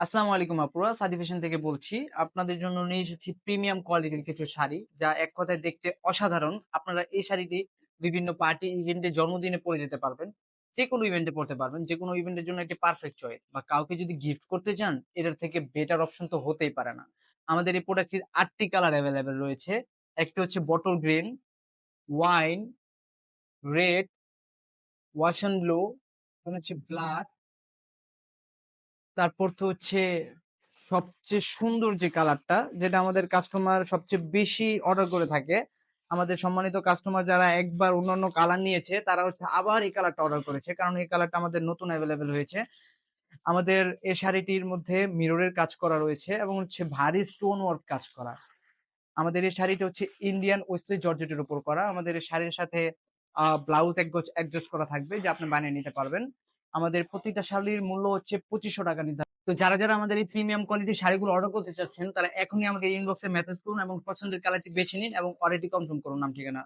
আসসালামু আলাইকুম আপুরা, সাদি ফ্যাশন থেকে বলছি। আপনাদের জন্য নিয়ে এসেছি প্রিমিয়াম কোয়ালিটির কিছু শাড়ি, যা এক কথায় দেখতে অসাধারণ। আপনারা এই শাড়িটি বিভিন্ন পার্টি ইভেন্টে, জন্মদিনে পরে যেতে পারবেন। যেকোনো ইভেন্টে পড়তে পারবেন। যেকোনো ইভেন্টের জন্য একটি পারফেক্ট চয়েস। বা কাউকে যদি গিফট করতে চান, এটার থেকে বেটার অপশন তো হতেই পারে না। আমাদের এই প্রোডাক্টটির ৮ টি কালার এভেইলেবল রয়েছে। একটি হচ্ছে bottle green, wine, red, ওয়াশন blue, হচ্ছে ব্ল্যাক। তারপর তো হচ্ছে সবচেয়ে সুন্দর যে কালারটা, যেটা আমাদের কাস্টমার সবচেয়ে বেশি অর্ডার করে থাকে। আমাদের সম্মানিত কাস্টমার যারা একবার অন্যান্য কালার নিয়েছে, তারা হচ্ছে আবার এই কালারটা অর্ডার করেছে, কারণ এই কালারটা আমাদের নতুন অ্যাভেলেবেল হয়েছে। আমাদের এই শাড়িটির মধ্যে মিররের কাজ করা রয়েছে এবং হচ্ছে ভারী স্টোন ওয়ার্ক কাজ করা। আমাদের এই শাড়িটা হচ্ছে ইন্ডিয়ান ওয়েস্টলি জর্জেটের উপর করা। আমাদের এই শাড়ির সাথে ব্লাউজ অ্যাডজাস্ট করা থাকবে, যে আপনি বানিয়ে নিতে পারবেন। আমাদের প্রতিটা শাড়ির মূল্য হচ্ছে 2500 টাকা নির্ধারণ। তো যারা আমাদের এই প্রিমিয়াম কোয়ালিটির শাড়িগুলো অর্ডার করতে চাচ্ছেন, তারা এখনই আমাকে ইনবক্সে মেসেজ করুন এবং পছন্দের কালারটি বেছে নিন এবং কোয়ালিটি কনফার্ম করুন, নাম ঠিকানা।